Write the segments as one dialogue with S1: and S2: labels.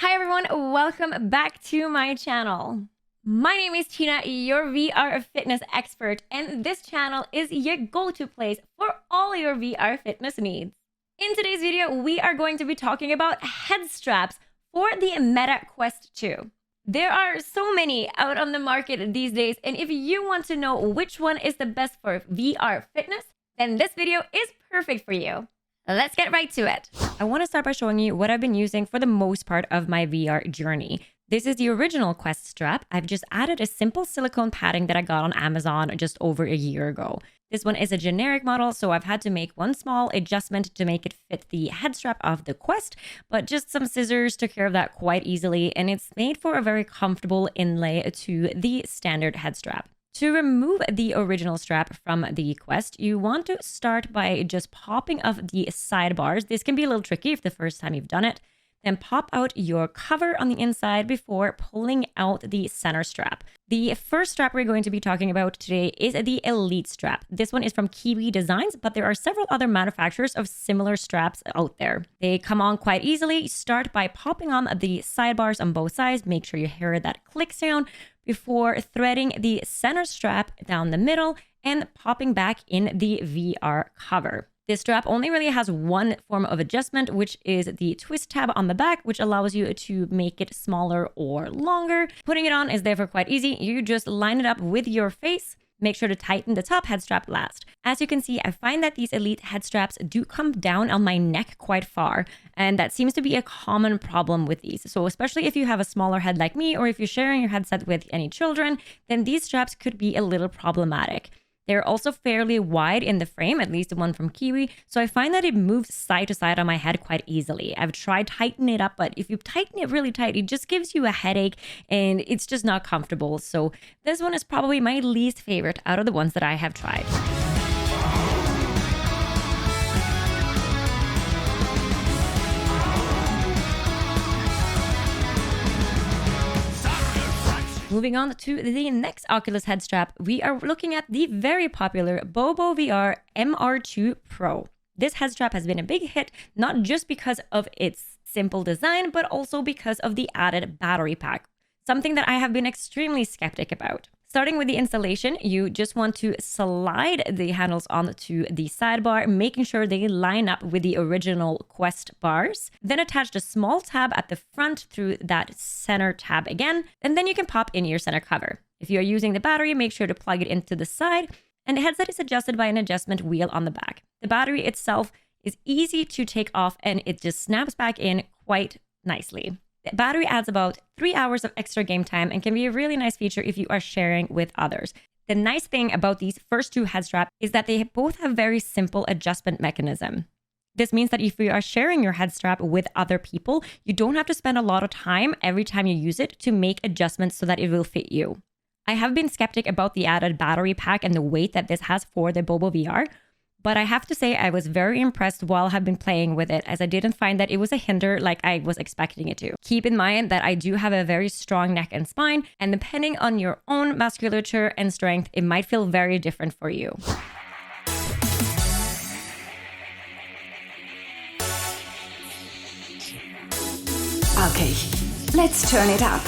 S1: Hi everyone, welcome back to my channel. My name is Tina, your VR fitness expert, and this channel is your go-to place for all your VR fitness needs. In today's video, we are going to be talking about head straps for the Meta Quest 2. There are so many out on the market these days, and if you want to know which one is the best for VR fitness, then this video is perfect for you. Let's get right to it. I want to start by showing you what I've been using for the most part of my VR journey. This is the original Quest strap. I've just added a simple silicone padding that I got on Amazon just over a year ago. This one is a generic model, so I've had to make one small adjustment to make it fit the head strap of the Quest, but just some scissors took care of that quite easily, and it's made for a very comfortable inlay to the standard head strap. To remove the original strap from the Quest, you want to start by just popping off the sidebars. This can be a little tricky if the first time you've done it. Then pop out your cover on the inside before pulling out the center strap. The first strap we're going to be talking about today is the Elite strap. This one is from Kiwi Designs, but there are several other manufacturers of similar straps out there. They come on quite easily. Start by popping on the sidebars on both sides. Make sure you hear that click sound before threading the center strap down the middle and popping back in the VR cover. This strap only really has one form of adjustment, which is the twist tab on the back, which allows you to make it smaller or longer. Putting it on is therefore quite easy. You just line it up with your face. Make sure to tighten the top head strap last. As you can see, I find that these Elite head straps do come down on my neck quite far, and that seems to be a common problem with these. So especially if you have a smaller head like me, or if you're sharing your headset with any children, then these straps could be a little problematic. They're also fairly wide in the frame, at least the one from Kiwi, so I find that it moves side to side on my head quite easily. I've tried tightening it up, but if you tighten it really tight, it just gives you a headache and it's just not comfortable. So this one is probably my least favorite out of the ones that I have tried. Moving on to the next Oculus head strap, we are looking at the very popular BOBOVR M2 Pro. This head strap has been a big hit, not just because of its simple design, but also because of the added battery pack, something that I have been extremely skeptic about. Starting with the installation, you just want to slide the handles onto the sidebar, making sure they line up with the original Quest bars. Then attach a small tab at the front through that center tab again, and then you can pop in your center cover. If you are using the battery, make sure to plug it into the side, and the headset is adjusted by an adjustment wheel on the back. The battery itself is easy to take off, and it just snaps back in quite nicely. The battery adds about 3 hours of extra game time and can be a really nice feature if you are sharing with others. The nice thing about these first two head straps is that they both have very simple adjustment mechanism. This means that if you are sharing your head strap with other people, you don't have to spend a lot of time every time you use it to make adjustments so that it will fit you. I have been skeptic about the added battery pack and the weight that this has for the BOBOVR, but I have to say I was very impressed while I've been playing with it, as I didn't find that it was a hinder like I was expecting it to. Keep in mind that I do have a very strong neck and spine, and depending on your own musculature and strength, it might feel very different for you.
S2: Okay, let's turn it up.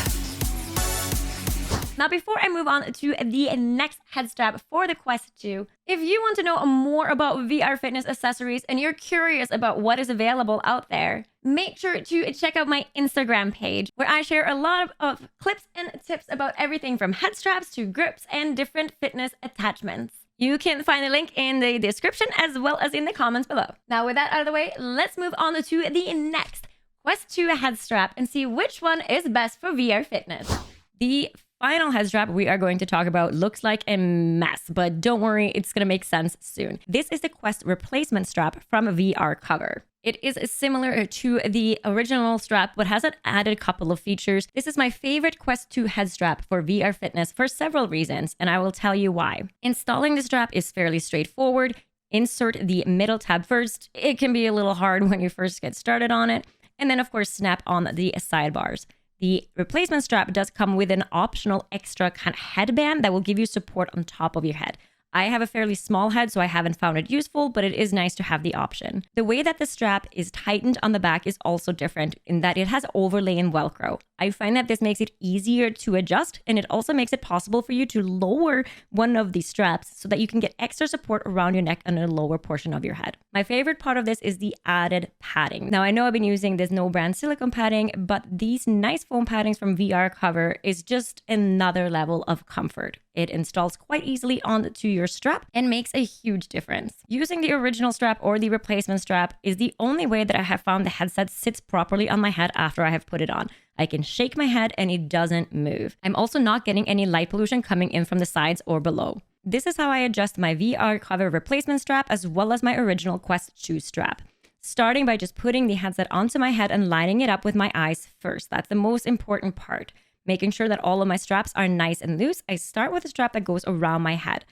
S1: Now, before I move on to the next head strap for the Quest 2, if you want to know more about VR fitness accessories and you're curious about what is available out there, make sure to check out my Instagram page, where I share a lot of clips and tips about everything from head straps to grips and different fitness attachments. You can find the link in the description as well as in the comments below. Now, with that out of the way, let's move on to the next Quest 2 head strap and see which one is best for VR fitness. The final head strap we are going to talk about looks like a mess, but don't worry, it's going to make sense soon. This is the Quest replacement strap from VRCover. It is similar to the original strap, but has an added couple of features. This is my favorite Quest 2 head strap for VR fitness for several reasons, and I will tell you why. Installing the strap is fairly straightforward. Insert the middle tab first. It can be a little hard when you first get started on it. And then, of course, snap on the sidebars. The replacement strap does come with an optional extra kind of headband that will give you support on top of your head. I have a fairly small head, so I haven't found it useful, but it is nice to have the option. The way that the strap is tightened on the back is also different in that it has overlay and Velcro. I find that this makes it easier to adjust, and it also makes it possible for you to lower one of these straps so that you can get extra support around your neck and a lower portion of your head. My favorite part of this is the added padding. Now, I know I've been using this no brand silicone padding, but these nice foam paddings from VRCover is just another level of comfort. It installs quite easily onto your strap and makes a huge difference. Using the original strap or the replacement strap is the only way that I have found the headset sits properly on my head after I have put it on. I can shake my head and it doesn't move. I'm also not getting any light pollution coming in from the sides or below. This is how I adjust my VRCover replacement strap as well as my original Quest shoe strap. Starting by just putting the headset onto my head and lining it up with my eyes first. That's the most important part. Making sure that all of my straps are nice and loose. I start with a strap that goes around my head.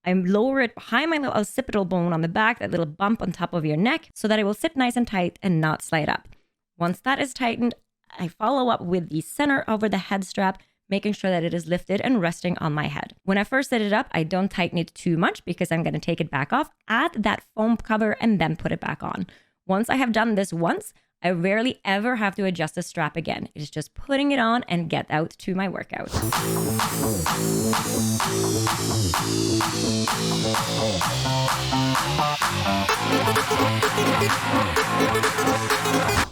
S1: I lower it behind my little occipital bone on the back, that little bump on top of your neck, so that it will sit nice and tight and not slide up. Once that is tightened, I follow up with the center over the head strap, making sure that it is lifted and resting on my head. When I first set it up, I don't tighten it too much because I'm going to take it back off, add that foam cover, and then put it back on. Once I have done this once, I rarely ever have to adjust the strap again. It's just putting it on and get out to my workout.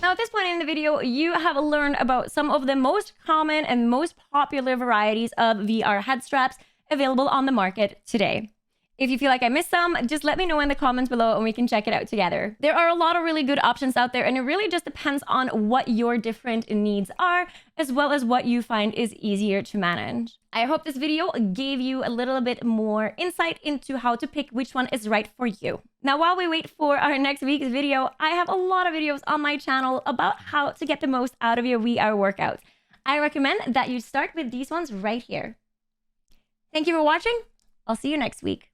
S1: Now, at this point in the video, you have learned about some of the most common and most popular varieties of VR head straps available on the market today. If you feel like I missed some, just let me know in the comments below and we can check it out together. There are a lot of really good options out there, and it really just depends on what your different needs are, as well as what you find is easier to manage. I hope this video gave you a little bit more insight into how to pick which one is right for you. Now, while we wait for our next week's video, I have a lot of videos on my channel about how to get the most out of your VR workouts. I recommend that you start with these ones right here. Thank you for watching. I'll see you next week.